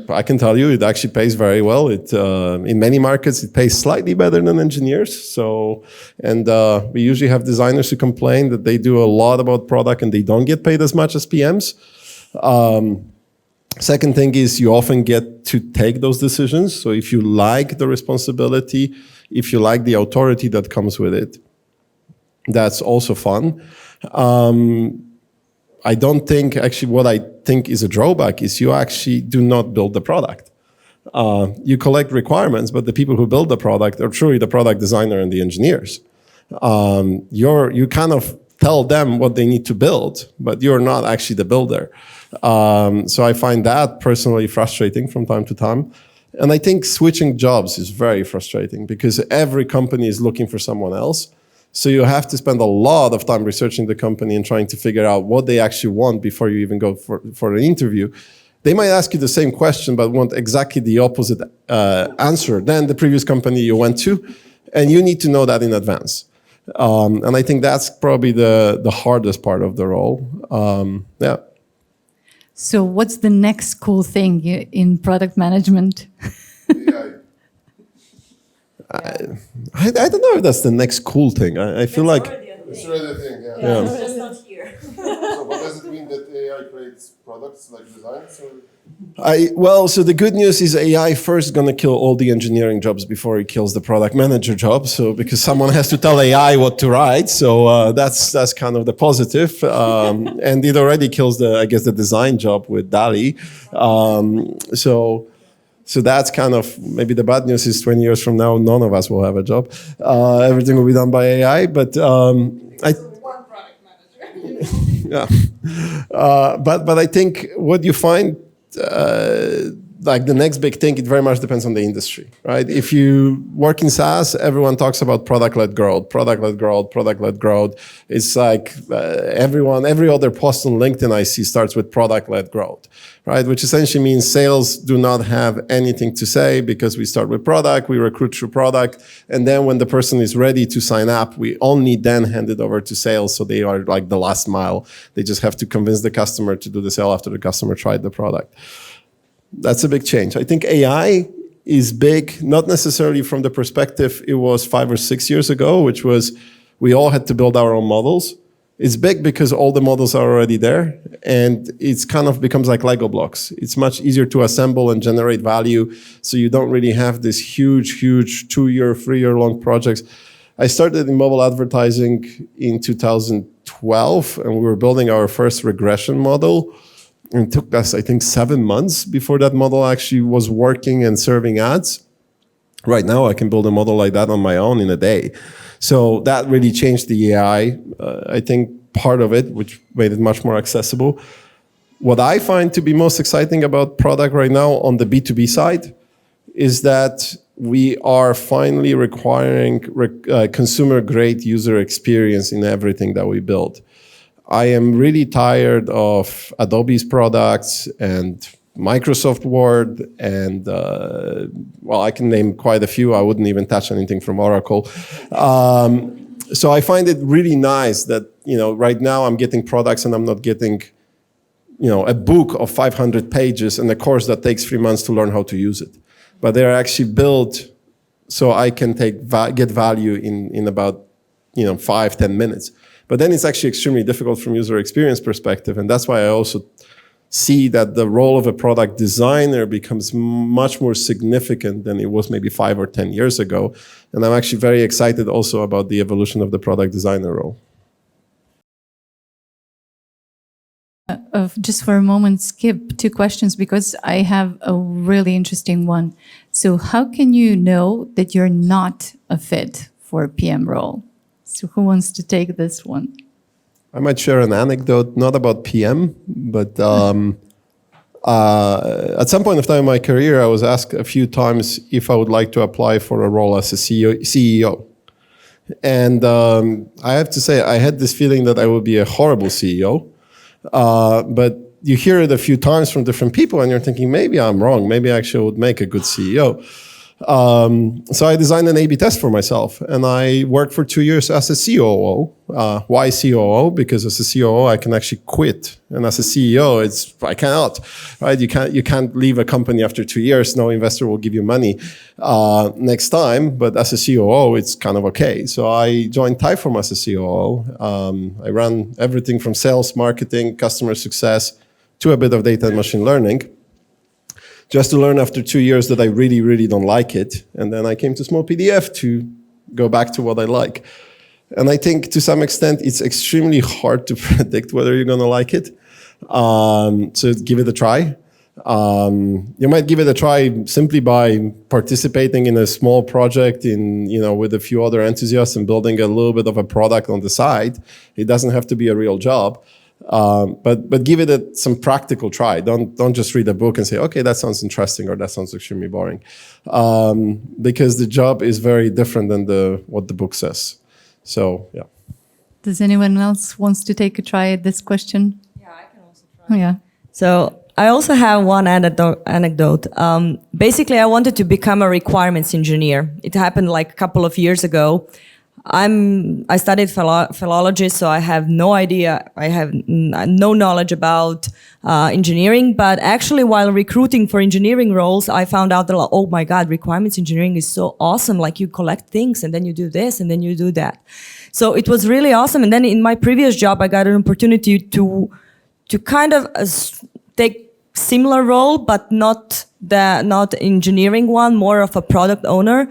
I can tell you, it actually pays very well. In many markets, it pays slightly better than engineers. We usually have designers who complain that they do a lot about product and they don't get paid as much as PMs. Second thing is you often get to take those decisions. So if you like the responsibility, if you like the authority that comes with it, that's also fun. I don't think, actually, what I think is a drawback is you actually do not build the product. You collect requirements, but the people who build the product are truly the product designer and the engineers. You kind of tell them what they need to build, but you're not actually the builder. So I find that personally frustrating from time to time. And I think switching jobs is very frustrating because every company is looking for someone else. So you have to spend a lot of time researching the company and trying to figure out what they actually want before you even go for an interview. They might ask you the same question, but want exactly the opposite answer than the previous company you went to. And you need to know that in advance. And I think that's probably the hardest part of the role. Yeah. So what's the next cool thing in product management? I don't know if that's the next cool thing. I feel like It's already a thing, yeah. Yeah, it's just not here. So, but does it mean that AI creates products like designs? So the good news is AI first going to kill all the engineering jobs before it kills the product manager job. So because someone has to tell AI what to write, so that's kind of the positive. And it already kills the design job with DALL-E. So that's kind of, maybe the bad news is 20 years from now, none of us will have a job. Everything will be done by AI, but One product manager. yeah. But I think what you find, like the next big thing, it very much depends on the industry, right? If you work in SaaS, everyone talks about product-led growth. It's like every other post on LinkedIn I see starts with product-led growth, right? Which essentially means sales do not have anything to say because we start with product, we recruit through product, and then when the person is ready to sign up, we only then hand it over to sales, so they are like the last mile. They just have to convince the customer to do the sale after the customer tried the product. That's a big change. I think AI is big, not necessarily from the perspective it was 5 or 6 years ago, which was we all had to build our own models. It's big because all the models are already there, and it's kind of becomes like Lego blocks. It's much easier to assemble and generate value, so you don't really have this huge 2-year, 3-year long projects. I started in mobile advertising in 2012, and we were building our first regression model. It took us, I think, 7 months before that model actually was working and serving ads. Right now, I can build a model like that on my own in a day. So that really changed the AI. I think part of it, which made it much more accessible. What I find to be most exciting about product right now on the B2B side is that we are finally requiring consumer-grade user experience in everything that we build. I am really tired of Adobe's products and Microsoft Word and, I can name quite a few. I wouldn't even touch anything from Oracle. So I find it really nice that, right now I'm getting products and I'm not getting, a book of 500 pages and a course that takes 3 months to learn how to use it. But they're actually built so I can get value in about, 5-10 minutes. But then it's actually extremely difficult from user experience perspective. And that's why I also see that the role of a product designer becomes much more significant than it was maybe 5 or 10 years ago. And I'm actually very excited also about the evolution of the product designer role. Just for a moment, skip 2 questions because I have a really interesting one. So how can you know that you're not a fit for a PM role? So who wants to take this one? I might share an anecdote, not about PM, but at some point of time in my career, I was asked a few times if I would like to apply for a role as a CEO. And I have to say, I had this feeling that I would be a horrible CEO. But you hear it a few times from different people and you're thinking, maybe I'm wrong. Maybe I actually would make a good CEO. So I designed an A/B test for myself and I worked for 2 years as a COO. Why COO? Because as a COO, I can actually quit. And as a CEO, I cannot, right? You can't leave a company after 2 years. No investor will give you money next time. But as a COO, it's kind of okay. So I joined Typeform as a COO. I ran everything from sales, marketing, customer success, to a bit of data and machine learning. Just to learn after 2 years that I really, really don't like it. And then I came to Small PDF to go back to what I like. And I think to some extent, it's extremely hard to predict whether you're going to like it. So give it a try. You might give it a try simply by participating in a small project with a few other enthusiasts and building a little bit of a product on the side. It doesn't have to be a real job. But give it some practical try. Don't just read a book and say, okay, that sounds interesting or that sounds extremely boring. Because the job is very different than what the book says. So, yeah. Does anyone else wants to take a try at this question? Yeah, I can also try. Oh, yeah. So I also have one anecdote. Basically, I wanted to become a requirements engineer. It happened like a couple of years ago. I studied philology, so I have no idea. I have no knowledge about engineering. But actually, while recruiting for engineering roles, I found out that, oh my God, requirements engineering is so awesome. Like you collect things and then you do this and then you do that. So it was really awesome. And then in my previous job, I got an opportunity to kind of take similar role, but not engineering one, more of a product owner.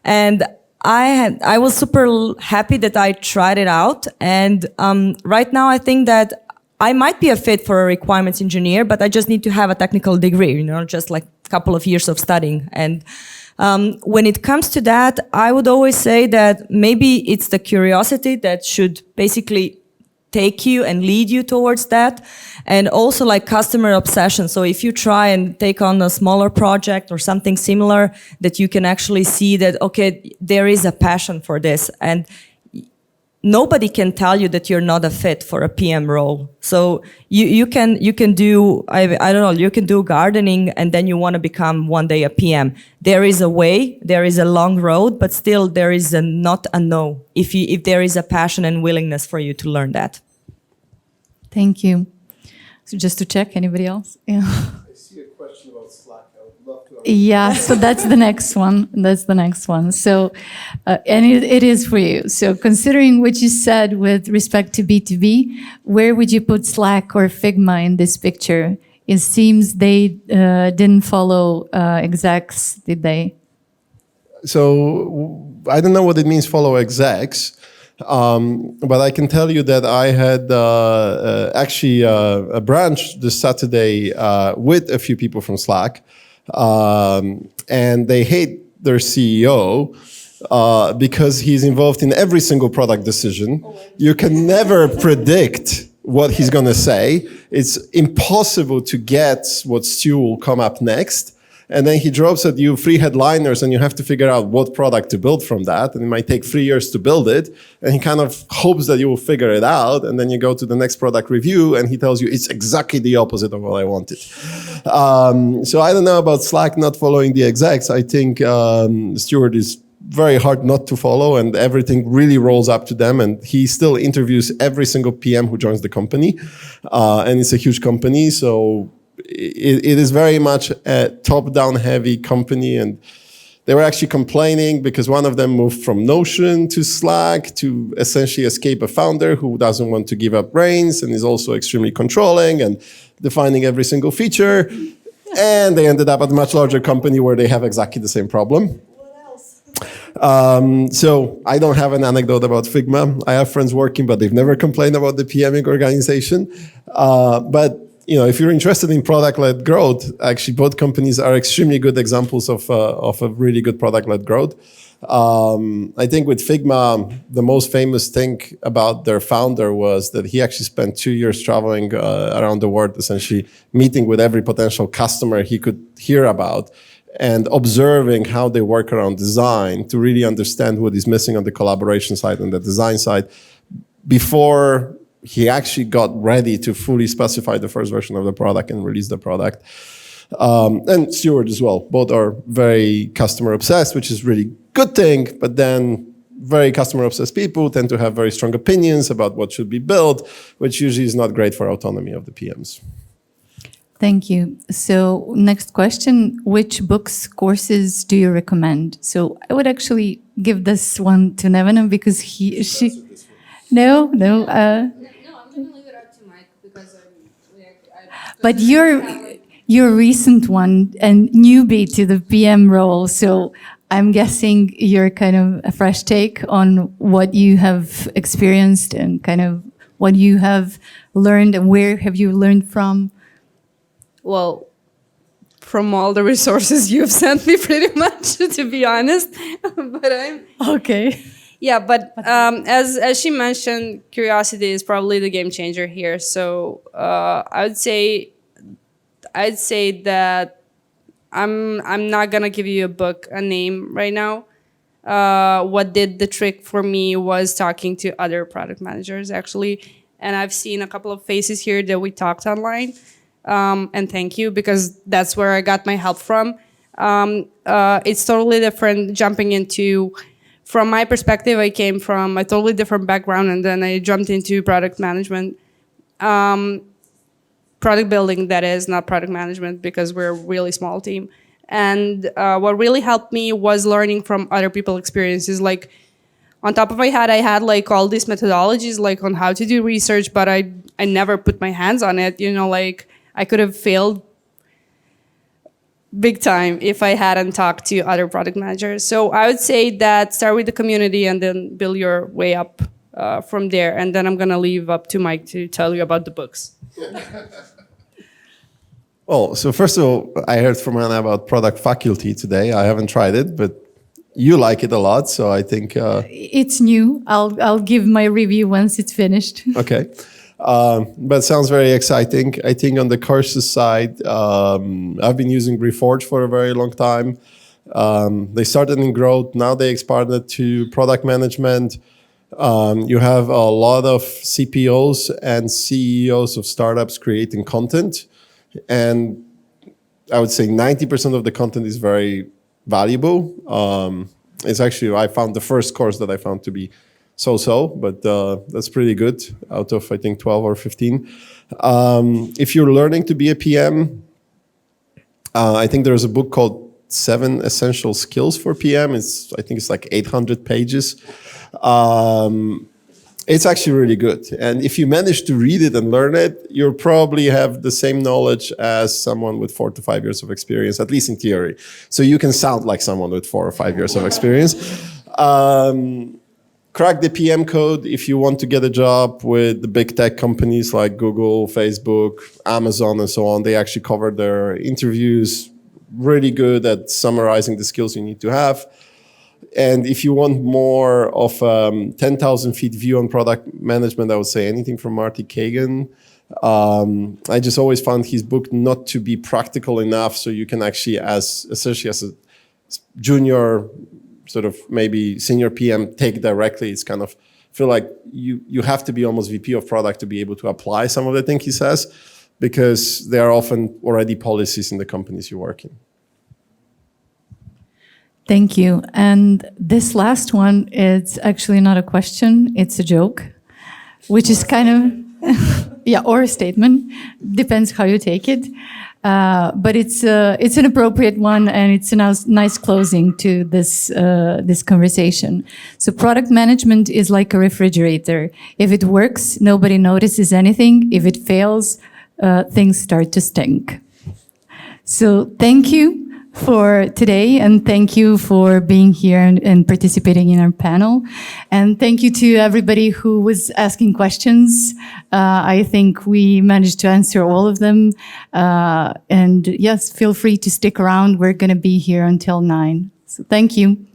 And I was super happy that I tried it out. And right now I think that I might be a fit for a requirements engineer, but I just need to have a technical degree, just like a couple of years of studying. And when it comes to that, I would always say that maybe it's the curiosity that should basically take you and lead you towards that. And also like customer obsession. So if you try and take on a smaller project or something similar, that you can actually see that, okay, there is a passion for this. And nobody can tell you that you're not a fit for a PM role. So you can do, I don't know, you can do gardening and then you want to become one day a PM. There is a way, there is a long road, but still there is not a no if there is a passion and willingness for you to learn that. Thank you. So just to check, anybody else? Yeah. I see a question about Slack. I would love to. Yeah, so that's the next one. That's the next one. So, and it is for you. So considering what you said with respect to B2B, where would you put Slack or Figma in this picture? It seems they didn't follow execs, did they? So I don't know what it means follow execs. But I can tell you that I had actually a brunch this Saturday with a few people from Slack, and they hate their CEO because he's involved in every single product decision. You can never predict what he's going to say. It's impossible to guess what Stu will come up next. And then he drops at you 3 headliners and you have to figure out what product to build from that. And it might take 3 years to build it. And he kind of hopes that you will figure it out. And then you go to the next product review and he tells you it's exactly the opposite of what I wanted. So I don't know about Slack not following the execs. I think Stuart is very hard not to follow, and everything really rolls up to them. And he still interviews every single PM who joins the company, and it's a huge company. So it is very much a top-down heavy company, and they were actually complaining because one of them moved from Notion to Slack to essentially escape a founder who doesn't want to give up reins and is also extremely controlling and defining every single feature. And they ended up at a much larger company where they have exactly the same problem. So I don't have an anecdote about Figma. I have friends working, but they've never complained about the PMing organization. But if you're interested in product-led growth, actually both companies are extremely good examples of a really good product-led growth. I think with Figma, the most famous thing about their founder was that he actually spent 2 years traveling around the world, essentially meeting with every potential customer he could hear about and observing how they work around design to really understand what is missing on the collaboration side and the design side before he actually got ready to fully specify the first version of the product and release the product. And Stuart as well. Both are very customer obsessed, which is really good thing, but then very customer obsessed people tend to have very strong opinions about what should be built, which usually is not great for autonomy of the PMs. Thank you. So next question, which books, courses do you recommend? So I would actually give this one to Nevena because No, I'm going to leave it up to Mike because But your recent one and newbie to the PM role, so I'm guessing you're kind of a fresh take on what you have experienced and kind of what you have learned and where have you learned from? Well, from all the resources you've sent me, pretty much, to be honest. But okay. Yeah, but as she mentioned, curiosity is probably the game changer here. So I'd say that I'm not gonna give you a name right now. What did the trick for me was talking to other product managers actually, and I've seen a couple of faces here that we talked online. And thank you, because that's where I got my help from. It's totally different jumping into, from my perspective, I came from a totally different background and then I jumped into product management. Product building, that is, not product management, because we're a really small team. And what really helped me was learning from other people's experiences. Like, on top of my head, I had like all these methodologies like on how to do research, but I never put my hands on it, like, I could have failed big time if I hadn't talked to other product managers. So I would say that start with the community and then build your way up from there. And then I'm going to leave up to Mike to tell you about the books. Well, so first of all, I heard from Anna about product faculty today. I haven't tried it, but you like it a lot, so I think... It's new. I'll give my review once it's finished. Okay. But sounds very exciting. I think on the courses side, I've been using Reforge for a very long time. They started in growth. Now they expanded to product management. You have a lot of CPOs and CEOs of startups creating content. And I would say 90% of the content is very valuable. It's actually, I found the first course that I found to be so-so, but that's pretty good out of, I think, 12 or 15. If you're learning to be a PM, I think there's a book called 7 Essential Skills for PM. I think it's like 800 pages. It's actually really good. And if you manage to read it and learn it, you'll probably have the same knowledge as someone with 4 to 5 years of experience, at least in theory. So you can sound like someone with 4 or 5 years of experience. Crack the PM code if you want to get a job with the big tech companies like Google, Facebook, Amazon, and so on. They actually cover their interviews, really good at summarizing the skills you need to have. And if you want more of 10,000 feet view on product management, I would say anything from Marty Kagan. I just always found his book not to be practical enough, so you can actually, especially as a junior, sort of maybe senior PM, take directly. It's kind of feel like you have to be almost VP of product to be able to apply some of the things he says, because there are often already policies in the companies you work in. Thank you. And this last one, it's actually not a question, it's a joke, which is kind of, yeah, or a statement, depends how you take it. But it's an appropriate one, and it's a nice closing to this conversation. So product management is like a refrigerator. If it works, nobody notices anything. If it fails, things start to stink. So thank you for today, and thank you for being here and participating in our panel. And thank you to everybody who was asking questions. I think we managed to answer all of them. And yes, feel free to stick around. We're going to be here until 9. So thank you.